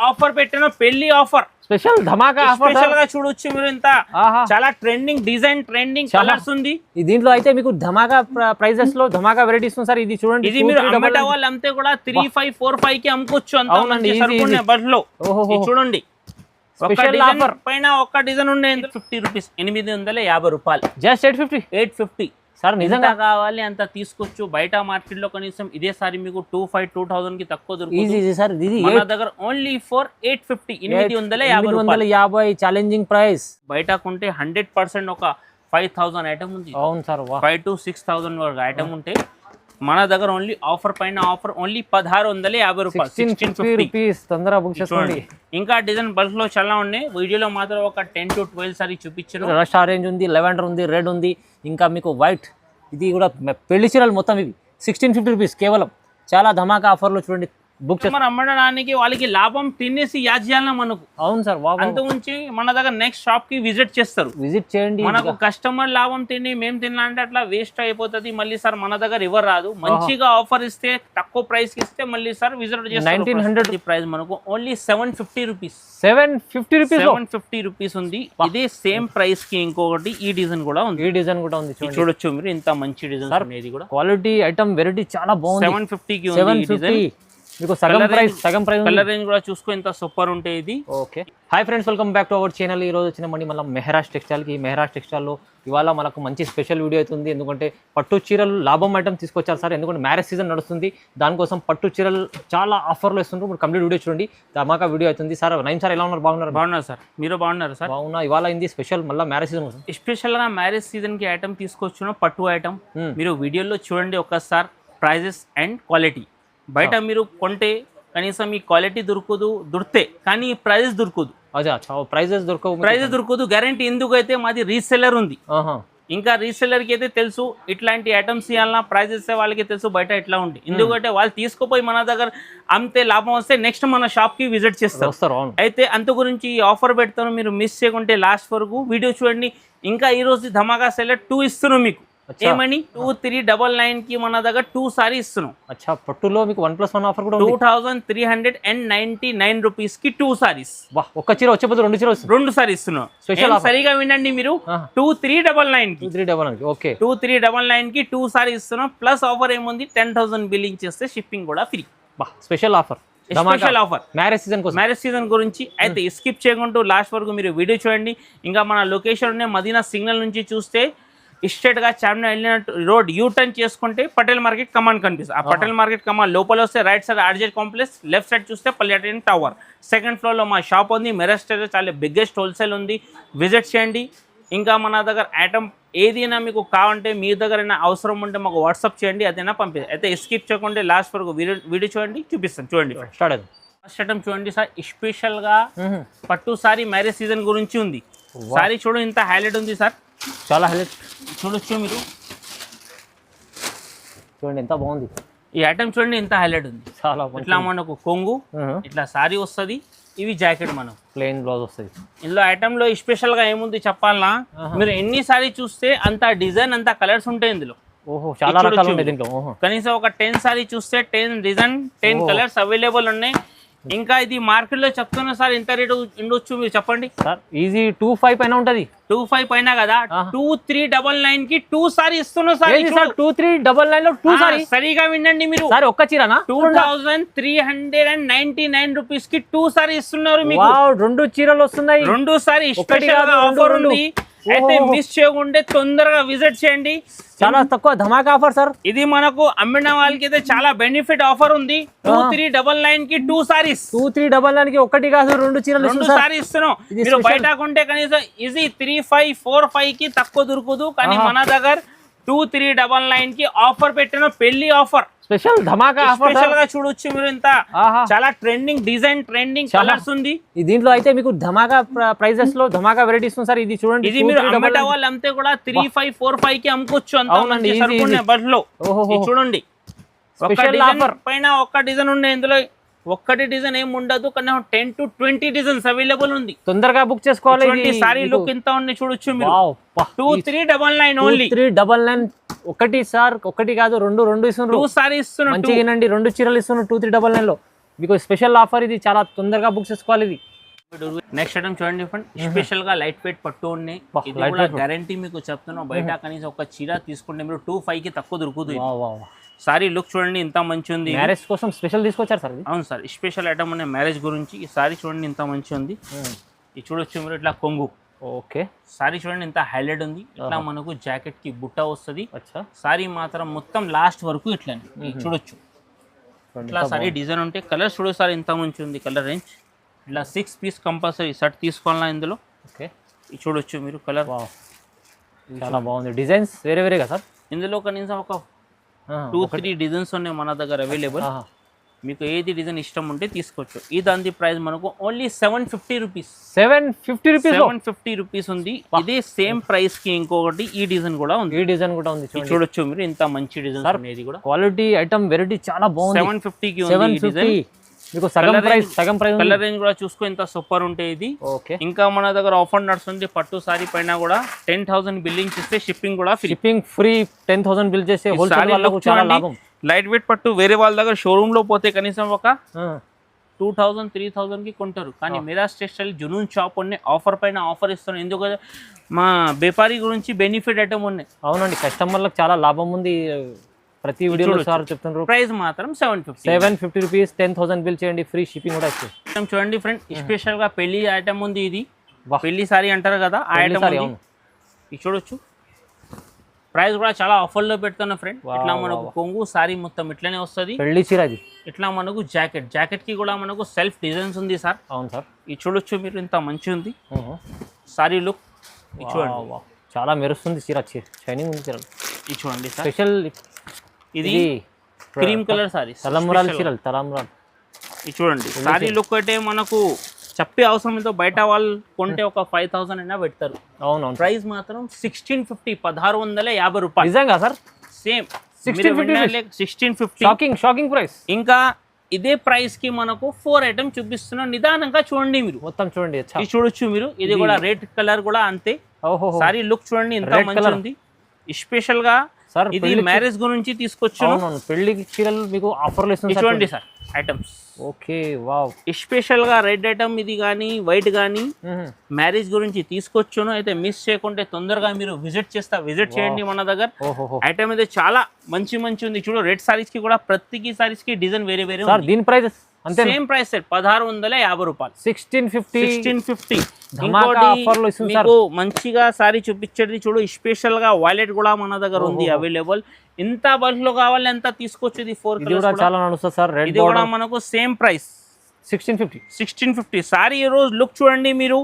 Offer పెట్టిన పెళ్లి offer special ధమాకా offer special గా చూడొచ్చు మీరు. ఇంత చాలా ట్రెండింగ్ డిజైన్, ట్రెండింగ్ కలర్స్ ఉంది. దీంట్లో అయితే మీకు ధమాకా ప్రైజెస్ లో ధమాకా వెరైటీస్ సార్. ఇది చూడండి, ఇది మీరు అమ్మేట వాళ్ళు అంతే కూడా 3545 కి అమ్ముకోవచ్చు. అంత మంచి సరుకునే బడ్లో చూడండి. స్పెషల్ ఆఫర్ పైన ఒక డిజైన్ ఉండే 50 రూపీస్, 850 రూపాయలు, జస్ట్ 850 సార్. నిజంగా కావాలి అంత తీసుకోవచ్చు. బయట మార్కెట్ లో కనీసం ఇదే సారి మీకు 2000 కి తక్కువ దొరుకుతుంది. మన దగ్గర ఓన్లీ ఫర్ 850, 850 ఛాలెంజింగ్ ప్రైస్. బయట కొంటే 100% ఒక 5000 ఐటమ్ ఉంది. అవును సార్, 5 to 6000 వరకు ఐటమ్ ఉంటే మన దగ్గర ఓన్లీ ఆఫర్ పైన ఆఫర్ ఓన్లీ 1650 రూపాయలు, 1650 తొందరగా బుక్ చేసుకోండి. ఇంకా డిజైన్ బల్క్ లో చాలా ఉన్నాయి. వీడియోలో మాత్రం ఒక 10 to 12 సారి చూపించారు. రష్ ఆరెంజ్ ఉంది, లెవెండర్ ఉంది, రెడ్ ఉంది, ఇంకా మీకు వైట్. ఇది కూడా పెళ్లి చీరలు మొత్తం ఇవి 1650 రూపీస్ కేవలం. చాలా ధమాకా ఆఫర్లో చూడండి. బుక్ మరి అమ్మడానికి వాళ్ళకి లాభం తినేసి యాడ్ చేయాలన్నా మనకు. అవును సార్, అంతకుమించి మన దగ్గర నెక్స్ట్ షాప్ కి విజిట్ చేస్తారు. విజిట్ చేయండి. మనకు కస్టమర్ లాభం తిని మేము తినాలంటే అట్లా వేస్ట్ అయిపోతుంది. మళ్ళీ సార్ మన దగ్గర ఎవరు రాదు. మంచిగా ఆఫర్ ఇస్తే, తక్కువ ప్రైస్ కి ఇస్తే మళ్ళీ సార్ విజిట్ చేస్తారు. 1900 ప్రైస్ మనకు ఓన్లీ 750 రూపీస్. 750 రూపీస్ ఉంది. ఇదే సేమ్ ప్రైస్ కి ఇంకొకటి ఈ డిజైన్ కూడా ఉంది. చూడొచ్చు మీరు. ఇంత మంచి డిజైన్ అనేది కూడా క్వాలిటీ ఐటమ్ వెరైటీ చాలా బాగుంది. 750 కి ఉంది. మీకు సగం ప్రైస్ కలర్ రేంజ్ కూడా చూసుకో ఎంత సూపర్ ఉంటాయి ఇది. Okay, hi friends, welcome back to our channel. ఈ రోజు వచ్చిన మళ్ళీ మెహరాజ్ టెక్స్టైల్ కి. మెహరాజ్ టెక్స్టైల్ లో ఇవాళ మనకు మంచి స్పెషల్ వీడియో అవుతుంది. ఎందుకంటే పట్టు చీరలు లాభం ఐటమ్ తీసుకొచ్చారు సార్. ఎందుకంటే మ్యారేజ్ సీజన్ నడుస్తుంది, దానికోసం పట్టు చీరలు చాలా ఆఫర్లు ఇస్తుంటారు. ఇప్పుడు కంప్లీట్ వీడియో చూడండి, ధమాకా వీడియో అవుతుంది సార్. నైన్ సార్, ఎలా ఉన్నారు? బాగున్నారు సార్. మీరు బాగున్నారు సార్? బాగున్నా. ఇవాళ అయింది స్పెషల్ మళ్ళీ మ్యారేజ్ సీజన్ కోసం. స్పెషల్ గా మ్యారేజ్ సీజన్ కి ఐటమ్ తీసుకొచ్చిన పట్టు ఐటమ్ మీరు వీడియోలో చూడండి ఒకసారి. ప్రైజెస్ అండ్ క్వాలిటీ బయట మీరు కొంటే కనీసం ఈ క్వాలిటీ దొరికితే కానీ ప్రైజెస్ దొరకదు. ప్రైజెస్ దొరకదు గ్యారంటీ. ఎందుకైతే మాది రీసెల్లర్ ఉంది. ఇంకా రీసెల్లర్ కి అయితే తెలుసు ఇట్లాంటి ఐటమ్స్ ఇవ్వాలన్నా ప్రైజెస్ వాళ్ళకి తెలుసు బయట ఎట్లా ఉంది. ఎందుకంటే వాళ్ళు తీసుకుపోయి మన దగ్గర అమ్మితే లాభం వస్తే నెక్స్ట్ మన షాప్ కి విజిట్ చేస్తారు. అయితే అంత గురించి ఈ ఆఫర్ పెడతాను, మీరు మిస్ చేయకుంటే లాస్ట్ వరకు వీడియో చూడండి. ఇంకా ఈ రోజు ధమాకా సెల్లర్ 2 ఇస్తున్నాం మీకు. ఏమని 2399 కి మన దగ్గర 2 సారీ ఇస్తున్నాం. పట్టులో మీకు 1+1 ఆఫర్ కూడా 2399 రూపీస్ కి 2 సారీస్. ఒక్క చీర వచ్చేపోతే 2 చీర వస్తుంది. 2 సారీ ఇస్తున్నాం. సరిగా వినండి మీరు. 2399 కి ఓకే, 2399 కి 2 సారీ ఇస్తున్నాం. ప్లస్ ఆఫర్ ఏముంది, 10,000 బిల్లింగ్ చేస్తే షిప్పింగ్ కూడా free. Special offer, special offer marriage season గురించి. అయితే స్కిప్ చేయకుండా లాస్ట్ వరకు మీరు వీడియో చూడండి. ఇంకా మన లొకేషన్ మదీనా సిగ్నల్ నుంచి చూస్తే స్ట్రేట్ గా చార్మినార్ వెళ్ళిన రోడ్ యూటర్న్ చేసుకుంటే పటేల్ మార్కెట్ కమాన్ కనిపిస్తుంది. ఆ పటేల్ మార్కెట్ కమాన్ లోపల వస్తే right side RZ complex, left side చూస్తే పల్లెటైన్ టవర్, సెకండ్ ఫ్లోర్ లో మా షాప్ ఉంది. మెరస్ చాలా బిగ్గెస్ట్ హోల్సేల్ ఉంది, విజిట్ చేయండి. ఇంకా మన దగ్గర ఐటమ్ ఏదైనా మీకు కావాలంటే మీ దగ్గర అవసరం ఉంటే మాకు వాట్సాప్ చేయండి, అదైనా పంపిస్తుంది. అయితే స్కిప్ చేయకుండా లాస్ట్ వరకు వీడియో చూడండి, చూపిస్తాను. చూడండి స్టార్ట్. ఫస్ట్ ఐటమ్ చూడండి సార్, స్పెషల్ గా పట్టు సారీ మ్యారేజ్ సీజన్ గురించి ఉంది. సారీ చూడండి ఇంత హైలైట్ ఉంది సార్, చాలా హైలైట్. చూడొచ్చు మీరు. చూడండి ఎంత బాగుంది ఈ ఐటమ్. చూడండి ఎంత హైలైట్ ఉంది. చాలా ఇట్లా మనకు కొంగు, ఇట్లా సారీ వస్తుంది. ఇవి జాకెట్ మనం ప్లెయిన్ బ్లౌజ్ వస్తుంది. ఇందులో ఐటమ్ లో స్పెషల్ గా ఏముంది చెప్పాలనా, మీరు ఎన్ని సారీ చూస్తే అంత డిజైన్, అంత కలర్స్ ఉంటాయి ఇందులో. చాలా రకాలు ఉంటాయి దీంట్లో. కనీసం ఒక 10 సారీ చూస్తే 10 డిజైన్, 10 కలర్స్ అవైలబుల్ ఉన్నాయి. ఇంకా ఇది మార్కెట్ లో చెప్తున్నా సార్ ఎంత రేటు ఉండొచ్చు మీరు చెప్పండి సార్? ఈజీ 25 పైన ఉంటది. 25 పైన కదా. 2399 కి 2 సారీ ఇస్తున్నా సార్. 2399 లో 2 సారీ. సరిగా వినండి మీరు. సార్ ఒక్క చీరనా? 2399 రూపీస్ కి 2 సారీ ఇస్తున్నారు మీకు. 2 చీరలు వస్తున్నాయి. 2 సారీ స్పెషల్ ఆఫర్ ఉంది. అయితే మిస్ చేయకుండా తొందరగా విజిట్ చేయండి. చాలా తక్కువ ధమాకా ఆఫర్ సార్. ఇది మనకు అమ్మిన వాళ్ళకి అయితే చాలా బెనిఫిట్ ఆఫర్ ఉంది. 2399 కి 2 సారీస్. 2399 కి ఒకటి కాదు 2 చీరలు, 2 సారీ ఇస్తున్నాం. మీరు బయట కొంటే కనీసం ఈజీ 3545 కి తక్కువ దొరకదు. కానీ మన దగ్గర 2399 కి ఆఫర్ పెట్టిన పెళ్లి ఆఫర్, స్పెషల్ ధమాకా ఆఫర్. స్పెషల్ గా చూడొచ్చు మీరు. ఇంత చాలా ట్రెండింగ్ డిజైన్, ట్రెండింగ్ కలర్స్ ఉంది. దీంట్లో అయితే మీకు ధమాకా ప్రైజెస్ లో ధమాకా వెరైటీస్ సార్. ఇది చూడండి. ఇది మీరు అమ్మేట వాళ్ళు అంతే కూడా 3545 కి అమ్ముకోవచ్చు. అంత మంచి సరుకునే బడ్లో చూడండి. స్పెషల్ ఆఫర్ పైన ఒక డిజైన్ ఉండే, ఇందులో ఒక్కటి డిజైన్ ఏమి ఉండదు. కానీ 10 to 20 డిజైన్స్ అవైలబుల్ ఉంది. తొందరగా బుక్ చేసుకోవాలి. సారీ లుక్ ఇంత ఉంది చూడొచ్చు మీరు. 2399 ఓన్లీ. 2399 ఒకటి సార్, ఒకటి కాదు 2 ఇస్తున్నారు. 2 సారీ ఇస్తున్నారు. మంచిగానండి. 2 చీరలు ఇస్తున్నారు 2399 లో. మీకు స్పెషల్ ఆఫర్ ఇది, చాలా తొందరగా బుక్ చేసుకోవాలి ఇది. నెక్స్ట్ ఐటమ్ చూడండి ఫ్రెండ్, స్పెషల్ గా లైట్ వెయిట్ పట్టు ఉన్నాయి. ఇది కూడా గ్యారంటీ మీకు చెప్తున్నాం, బయట కనీసం ఒక చీర తీసుకుంటే మీరు 2.5 కి తక్కువ దొరుకుతుంది. సారీ లుక్ చూడండి ఇంత మంచి ఉంది. మ్యారేజ్ కోసం స్పెషల్ తీసుకొచ్చారు సార్ ఇది. అవును సార్, స్పెషల్ ఐటమ్ ఉన్నాయి మ్యారేజ్ గురించి. ఈ సారీ చూడండి ఇంత మంచి ఉంది. ఇది చూడొచ్చు మీరు ఇట్లా కొంగు. ఓకే, సారీ చూడండి ఇంత హైలైట్ ఉంది. ఇట్లా మనకు జాకెట్ కి బుట్ట వస్తుంది. సారీ మాత్రం మొత్తం లాస్ట్ వరకు ఇట్లా చూడొచ్చు. ఇట్లా సారీ డిజైన్ ఉంటే కలర్ చూడొచ్చు సార్ ఇంత మంచి ఉంది కలర్ రేంజ్. ఇట్లా 6 పీస్ కంపల్సరీ సెట్ తీసుకోవాలా ఇందులో. ఓకే, ఇది చూడొచ్చు మీరు కలర్ చాలా బాగుంది. డిజైన్స్ వేరే వేరేగా సార్, ఇందులో కనీసం ఒక 2-3 డిజైన్స్ ఉన్నాయి మన దగ్గర అవైలబుల్. మీకు ఏది డిజైన్ ఇష్టం ఉంటే తీసుకోవచ్చు. ఈ దాని ప్రైస్ మనకు ఓన్లీ 750 రూపీస్. 750 రూపీస్ ఉంది. ఇదే సేమ్ ప్రైస్ కి ఇంకొకటి ఈ డిజైన్ కూడా ఉంది. ఈ డిజైన్ కూడా ఉంది చూడొచ్చు మీరు ఇంత మంచి డిజైన్ అనేది కూడా. క్వాలిటీ ఐటమ్ వెరైటీ చాలా బాగుంది. 750 కి ఉంది ఈ డిజైన్. మీకు సగం ప్రైస్ కలర్ రేంజ్ కూడా చూసుకో ఎంత సూపర్ ఉంటాయి ఇది. ఓకే, ఇంకా మన దగ్గర ఆఫర్ నడుస్తుంది. పట్టు సారీ పైన కూడా 10,000 బిల్లింగ్ చేస్తే షిప్పింగ్ కూడా ఫ్రీ. 10,000 బిల్ చేస్తే హోల్సేల్ వాళ్ళకు చాలా లాభం. లైట్ వెయిట్ పట్టు వేరే వాళ్ళ దగ్గర షోరూమ్ లో పోతే కనీసం ఒక 2,000-3,000 కి కొంటారు. కానీ మెహరాజ్ టెక్స్టైల్ జునూన్ షాప్ ఉన్నాయి, ఆఫర్ పైన ఆఫర్ ఇస్తాను. ఎందుకంటే మా వ్యాపారి గురించి బెనిఫిట్ ఐటమ్ ఉన్నాయి. అవునండి, కస్టమర్లకు చాలా లాభం ఉంది. ప్రతి వీడియోలో సార్ చెప్తున్నారు. ప్రైస్ మాత్రం 750 రూపీస్. 10,000 బిల్ చేయండి, ఫ్రీ షిప్పింగ్ కూడా ఇస్తుంది. చూడండి ఫ్రెండ్, స్పెషల్ గా పెళ్లి ఐటమ్ ఉంది. ఇది పెళ్లి సారీ అంటారు కదా, ఆ ఐటమ్ ఇది చూడొచ్చు. ప్రైస్ కూడా చాలా ఆఫర్ లో పెడుతున్నా ఫ్రెండ్. ఇట్లా మనకు కొంగు సారీ మొత్తం ఇట్లానే వస్తుంది. పెళ్లి చీర ఇది. ఇట్లా మనకు జాకెట్ కి కూడా మనకు సెల్ఫ్ డిజైన్స్ ఉంది సార్. అవును సార్, ఇది చూడొచ్చు మీరు ఇంత మంచి ఉంది సారీ లుక్. చూడండి చాలా మెరుస్తుంది చీర, షైనింగ్ ఉంది చీర. ఇది చూడండి స్పెషల్. ఇది క్రీమ్ కలర్ సారీ, తలంబ్రాల చీరలు, తలంబ్రాలు. ఇది చూడండి సారీ లుక్ అయితే మనకు చెప్పే అవసరం లేదో, బయట వాళ్ళు కొంటే ఒక 5,000 అయినా పెడతారు. అవునవును, ప్రైస్ మాత్రం 1650, 1650 రూపాయలు. నిజంగా సార్, సేమ్ 1650. Shocking price. ఇంకా ఇదే ప్రైస్ కి మనకు 4 ఐటమ్ చూపిస్తున్నాం. నిదానంగా చూడండి మీరు, మొత్తం చూడండి. ఇది చూడొచ్చు మీరు. ఇది కూడా రెడ్ కలర్ కూడా అంతే. సారీ లుక్ చూడండి ఎంత మంచి ఉంది. స్పెషల్ గా సార్ ఇది మ్యారేజ్ గురించి తీసుకొచ్చాను. పెళ్లి చీరలు మీకు ఆఫర్లు ఇస్తుంది. చూడండి sir items. Okay, wow. Special గా రెడ్ ఐటమ్ ఇది కానీ వైట్ కానీ మ్యారేజ్ గురించి తీసుకొచ్చాను. అయితే మిస్ చేయకుంటే తొందరగా మీరు విజిట్ చేయండి మన దగ్గర. ఐటమ్ అయితే చాలా మంచి ఉంది. చూడు రెడ్ సారీస్ కి కూడా ప్రతి సారీస్ కి డిజైన్ వేరే వేరే. దీని ప్రైస్ అంతే, సేమ్ ప్రైస్ సెట్ 1650 రూపాయలు. 1650. మీకు మంచిగా సారీ చూపించేది చూడు. స్పెషల్ గా వాలెట్ కూడా మన దగ్గర ఉంది అవైలబుల్. ఎంత బల్క్ లో కావాలి ఎంత తీసుకోవచ్చు. ఇది 4 కలర్స్ చాలా నడుస్తుంది సార్. ఇది కూడా మనకు సేమ్ ప్రైస్ 1650. సారీ ఈ రోజు లుక్ చూడండి మీరు.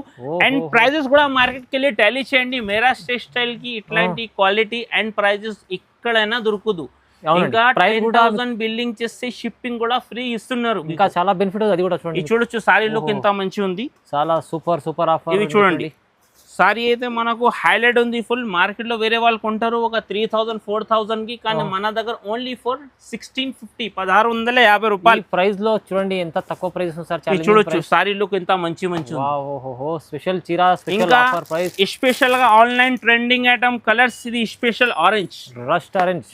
అండ్ ప్రైజెస్ కూడా మార్కెట్ కి వెళ్ళి టాలీ చేయండి. మెహరాజ్ టెక్స్టైల్ కి ఇట్లాంటి క్వాలిటీ అండ్ ప్రైజెస్ ఎక్కడైనా దొరకదు. ఇంకా 10,000 బిల్లింగ్ చేస్తే షిప్పింగ్ కూడా ఫ్రీ ఇస్తున్నారు. ఇంకా చాలా బెనిఫిట్ అది కూడా చూడండి. చూడొచ్చు సారీ లుక్ ఎంత మంచి ఉంది. చాలా సూపర్ ఆఫర్. ఇవి చూడండి సారీ అయితే మనకు హైలైట్ ఉంది ఫుల్. మార్కెట్ లో వేరే వాళ్ళు కొంటారు ఒక 3,000-4,000 కి, కానీ మన దగ్గర ఓన్లీ ఫర్ 1650, 1650 రూపాయలు ప్రైస్ లో. చూడండి ఎంత తక్కువ ప్రైస్ సార్. చూడొచ్చు సారీ లుక్ ఎంత మంచి ఉంది. స్పెషల్ చీర, స్పెషల్ ఆఫర్ ప్రైస్. స్పెషల్ గా ఆన్లైన్ ట్రెండింగ్ ఐటమ్ కలర్స్. ఇది స్పెషల్ ఆరెంజ్, రస్ట్ ఆరెంజ్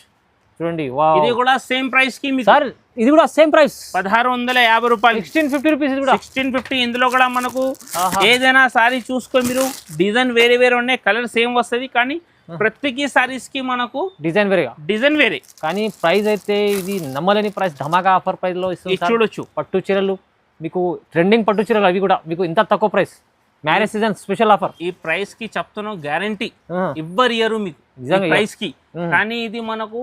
చూడండి. ఇది కూడా సేమ్ ప్రైస్ కి సార్. ఇది కూడా సేమ్ ప్రైస్ 1650 రూపాయలు. 1650 రూపీస్. ఇది కూడా 1650. ఇందులో కూడా మనకు ఏదైనా సారీ చూసుకో మీరు. డిజైన్ వేరే ఉన్నాయి, కలర్ సేమ్ వస్తుంది, కానీ ప్రతి సారీస్ కి మనకు డిజైన్ వేరే. కానీ ప్రైస్ అయితే ఇది నమ్మలేని ప్రైస్. ధమాకా ఆఫర్ ప్రైస్ లో ఇస్తుంది. చూడొచ్చు పట్టు చీరలు మీకు, ట్రెండింగ్ పట్టు చీరలు అవి కూడా మీకు ఇంత తక్కువ price. Marriage season special offer. ఈ ప్రైస్ కి చెప్తున్నాం, గ్యారంటీ ఎవ్వరు ఇయర్ మీకు ప్రైస్ కి. కానీ ఇది మనకు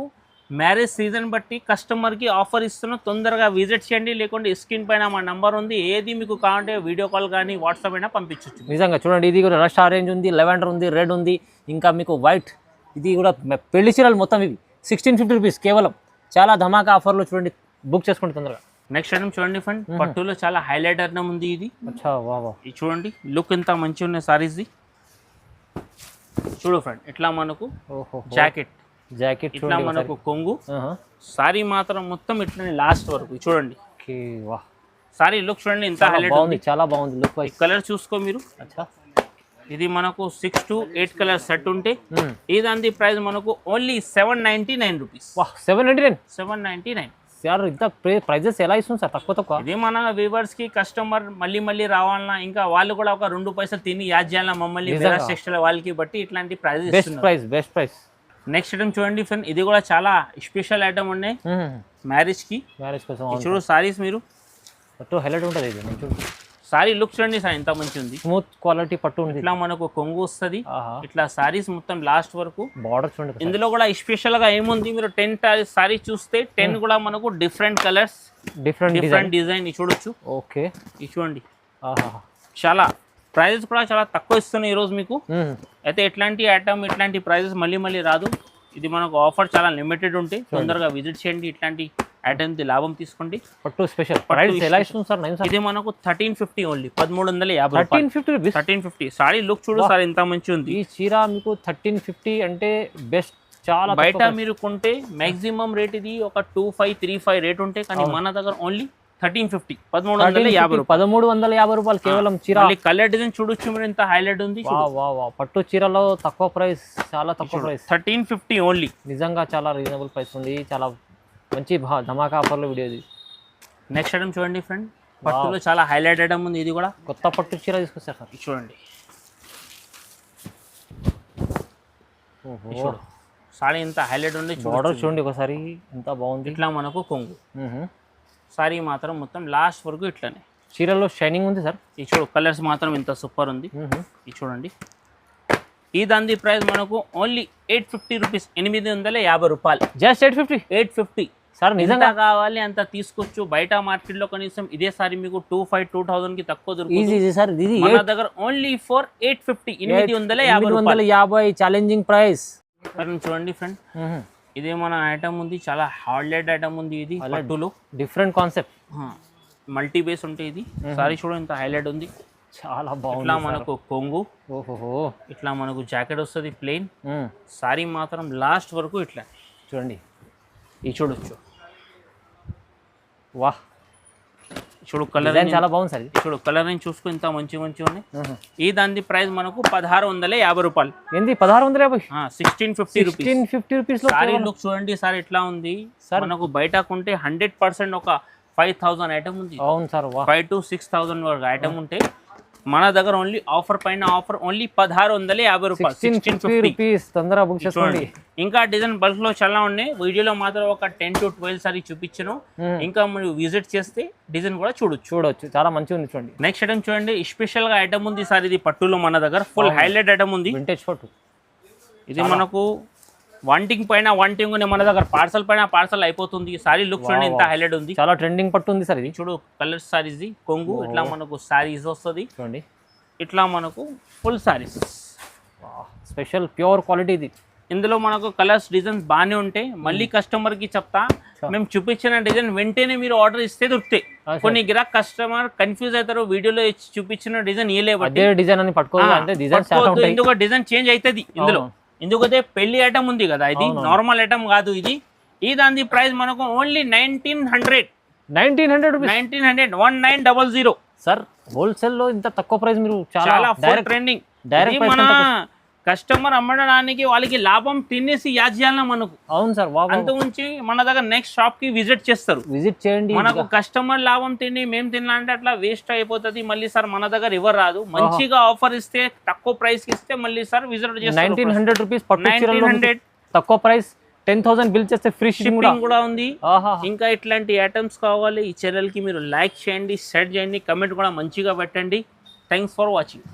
మ్యారేజ్ సీజన్ బట్టి కస్టమర్ కి ఆఫర్ ఇస్తున్నాం. తొందరగా విజిట్ చేయండి, లేకుంటే స్క్రీన్ పైన మా నంబర్ ఉంది. ఏది మీకు కావాలంటే వీడియో కాల్ కానీ వాట్సాప్ అయినా పంపించవచ్చు. నిజంగా చూడండి, ఇది కూడా రష్ ఆరెంజ్ ఉంది, లెవెండర్ ఉంది, రెడ్ ఉంది, ఇంకా మీకు వైట్. ఇది కూడా పెళ్లి చీరలు మొత్తం ఇవి 1650 రూపీస్ కేవలం. చాలా ధమాకా ఆఫర్లో చూడండి, బుక్ చేసుకోండి తొందరగా. నెక్స్ట్ ఐటమ్ చూడండి ఫ్రెండ్, పట్టులో చాలా హైలైట్ ఐటమ్ ఉంది ఇది. ఇది చూడండి లుక్ ఎంత మంచిగా ఉన్నాయి సారీస్ ది. చూడు ఫ్రెండ్, ఇట్లా మనకు జాకెట్ ఇట్లా మనకు కొంగు. సారీ మాత్రం మొత్తం ఇట్లా లాస్ట్ వరకు చూడండి. సారీ లుక్ చూడండి ఎంత హైలైట్ ఉంది. చాలా బాగుంది లుక్. కలర్ చూసుకో మీరు. ఇది మనకు 6 to 8 కలర్ సెట్ ఉంటే ఇదంది ప్రైస్ మనకు ఓన్లీ 799 రూపీస్. 799. సార్ ఇంత ప్రైజెస్ ఎలా ఇస్తుంది సార్ తక్కువ ఇది మన వ్యూవర్స్ కి కస్టమర్ మళ్ళీ మళ్ళీ రావాలన్నా ఇంకా వాళ్ళు కూడా ఒక 2 పైసలు తిని యాడ్ చేయాలన్నా మమ్మల్ని మెహరాజ్ టెక్స్టైల్ వాళ్ళకి బట్టి ఇట్లాంటి prizes best price. Next item చూడండి ఫ్రెండ్, ఇది కూడా చాలా స్పెషల్ ఐటమ్ ఉన్నాయి మ్యారేజ్ కోసం. చూడు సారీస్ మీరు పట్టు హైలైట్ ఉంటుంది ఇది. చూడు సారీ లుక్ చూడండి సార్ ఎంత మంచి ఉంది, స్మూత్ క్వాలిటీ పట్టు ఉంది. ఇట్లా మనకు కొంగు వస్తుంది, ఇట్లా సారీస్ మొత్తం లాస్ట్ వరకు బార్డర్ చూడండి. ఇందులో కూడా స్పెషల్ గా ఏముంది, మీరు 10 సారీ చూస్తే 10 కూడా మనకు డిఫరెంట్ కలర్స్ డిఫరెంట్ డిజైన్ చూడొచ్చు. ఓకే ఇది చూడండి, చాలా ప్రైజెస్ కూడా చాలా తక్కువ ఇస్తున్నాయి ఈ రోజు మీకు. అయితే ఎట్లాంటి ఐటమ్ ఇట్లాంటి ప్రైజెస్ మళ్ళీ మళ్ళీ రాదు. ఇది మనకు ఆఫర్ చాలా లిమిటెడ్ ఉంటాయి, తొందరగా విజిట్ చేయండి, ఇట్లాంటి ఐటమ్ లాభం తీసుకోండి. పట్టు స్పెషల్ ప్రైస్ ఎలా ఇస్తుంది సార్? ఇది మనకు 1350 ఓన్లీ 1350. 1350 సారీ లుక్ చూడు సార్ ఎంత మంచి ఉంది. ఈ చీర మీకు 1350 అంటే బెస్ట్. చాలా బయట మీరు కొంటే మాక్సిమం రేట్ ఇది ఒక 2535 రేట్ ఉంటాయి, కానీ మన దగ్గర ఓన్లీ 1350 1350 రూపాయలు కేవలం చీర. కలర్ డిజైన్ చూడొచ్చు మీరు ఎంత హైలైట్ ఉంది. పట్టు చీరలో తక్కువ ప్రైస్, చాలా తక్కువ ప్రైస్ 1350 ఓన్లీ. నిజంగా చాలా రీజనబుల్ ప్రైస్ ఉంది, చాలా మంచి ధమాకా ఆఫర్లో వీడియో ఇది. నెక్స్ట్ ఐటమ్ చూడండి ఫ్రెండ్, పట్టులో చాలా హైలైట్ ఐటమ్ ఉంది, ఇది కూడా కొత్త పట్టు చీర తీసుకొచ్చారు సార్. చూడండి సారీ ఎంత హైలైట్ ఉంది, బార్డర్ చూడండి ఒకసారి ఎంత బాగుంది. ఇట్లా మనకు కొంగు సారీ మాత్రం మొత్తం లాస్ట్ వరకు ఇట్లానే. చీరలో షైనింగ్ ఉంది సార్. ఈ చూడు కలర్స్ మాత్రం ఇంత సూపర్ ఉంది. ఇది చూడండి, ఈ దాని ప్రైస్ మనకు ఓన్లీ 850 రూపీస్, 850 రూపాయలు. Just 850 sir. నిజంగా కావాలి అంత తీసుకోవచ్చు. బయట మార్కెట్ లో కనీసం ఇదే సారీ మీకు 2000 కి తక్కువ దొరుకుతుంది. మన దగ్గర ఓన్లీ ఫర్ 850, 850 ఛాలెంజింగ్ ప్రైస్. చూడండి ఫ్రెండ్, ఇదే మన ఐటమ్ ఉంది, చాలా హైలైట్ ఐటమ్ ఉంది. ఇది పట్టులో డిఫరెంట్ కాన్సెప్ట్, మల్టీ బేస్ ఉంటాయి. ఇది సారీ చూడండి ఎంత హైలైట్ ఉంది, చాలా బాగుంది. ఇట్లా మనకు కొంగు, ఓహో ఇట్లా మనకు జాకెట్ వస్తుంది ప్లెయిన్. సారీ మాత్రం లాస్ట్ వరకు ఇట్లా చూడండి. ఇది చూడొచ్చు, వాహ్ చూడు కలర్ చాలా బాగుంది సార్. చూడు కలర్ అని చూసుకో ఇంత మంచి ఉన్నాయి. ఈ దాని ప్రైస్ మనకు 1650 రూపాయలు. ఏంది 1650? 1650 రూపీస్. సారీ లుక్ చూడండి సార్ ఎట్లా ఉంది. మనకు బయట కొంటే 100% ఒక 5000 ఐటమ్ ఉంది. అవును సార్, 5 to 6000 వరకు ఐటమ్ ఉంటే మన దగ్గర ఓన్లీ ఆఫర్ పైన ఆఫర్ ఓన్లీ 1650 రూపాయలు, 1650 రూపీస్. తొందరగా బుక్ చేసుకోండి. ఇంకా డిజైన్ బల్క్ లో చాలా ఉన్నాయి, వీడియోలో మాత్రం ఒక 10 to 12 సారీ చూపించను. ఇంకా మీరు విజిట్ చేస్తే డిజైన్ కూడా చూడొచ్చు, చాలా మంచిగా ఉంది. చూడండి నెక్స్ట్ ఐటమ్ చూడండి, స్పెషల్ గా ఐటమ్ ఉంది సార్. ఇది పట్టులో మన దగ్గర ఫుల్ హైలైట్ ఐటమ్ ఉంది, వింటేజ్ పట్టు. ఇది మనకు వంటింగ్ పైన వంటింగ్ మన దగ్గర పార్సల్ పైన పార్సల్ అయిపోతుంది. సారీ లుక్ చూడండి ఎంత హైలైట్ ఉంది, చాలా ట్రెండింగ్ పట్టు ఉంది సార్. ఇది చూడు కలర్ సారీస్, కొంగు ఇట్లా మనకు సారీస్ వస్తుంది. చూడండి ఇట్లా మనకు full saris, special pure quality. ఇది ఇందులో మనకు కలర్స్ డిజైన్స్ బాగానే ఉంటాయి. మళ్ళీ కస్టమర్ కి చెప్తా, మేము చూపించిన డిజైన్ వెంటనే మీరు ఆర్డర్ ఇస్తే దొరుకుతాయి. కొన్ని గిరాక్ కస్టమర్ కన్ఫ్యూజ్ అవుతారు, వీడియోలో చూపించిన డిజైన్ ఇయలేబట్టి డిజైన్ అని పట్టుకోవాలి, ఇందుకు డిజైన్ చేంజ్ అవుతుంది ఇందులో. ఎందుకంటే పెళ్లి ఐటమ్ ఉంది కదా, ఇది నార్మల్ ఐటమ్ కాదు. ఇది ఈ దాని ప్రైస్ మనకు ఓన్లీ 1900 1900 సార్. హోల్సేల్ లో ఇంత తక్కువ ప్రైస్ మీరు చాలా ట్రెండింగ్. మన కస్టమర్ అమ్మడానికి వాళ్ళకి లాభం తినేసి యాడ్ చేయాలన్నా మనకు. అవును సార్, అంతకుమించి మన దగ్గర నెక్స్ట్ షాప్ కి విజిట్ చేస్తారు, విజిట్ చేయండి. మనకు కస్టమర్ లాభం తిని మేము తినాలంటే అట్లా వేస్ట్ అయిపోతుంది. మళ్ళీ సార్ మన దగ్గర ఎవరు రాదు. మంచిగా ఆఫర్ ఇస్తే తక్కువ ప్రైస్ కి ఇస్తే మళ్ళీ సార్ విజిట్ చేస్తారు. 1900 రూపీస్, 1900 తక్కువ ప్రైస్. 10,000 బిల్ చేస్తే ఫ్రీ షిప్పింగ్ కూడా ఉంది. ఇంకా ఇట్లాంటి ఐటమ్స్ కావాలి ఈ ఛానల్ కి మీరు లైక్ చేయండి, షేర్ చేయండి, కమెంట్ కూడా మంచిగా పెట్టండి. Thanks for watching.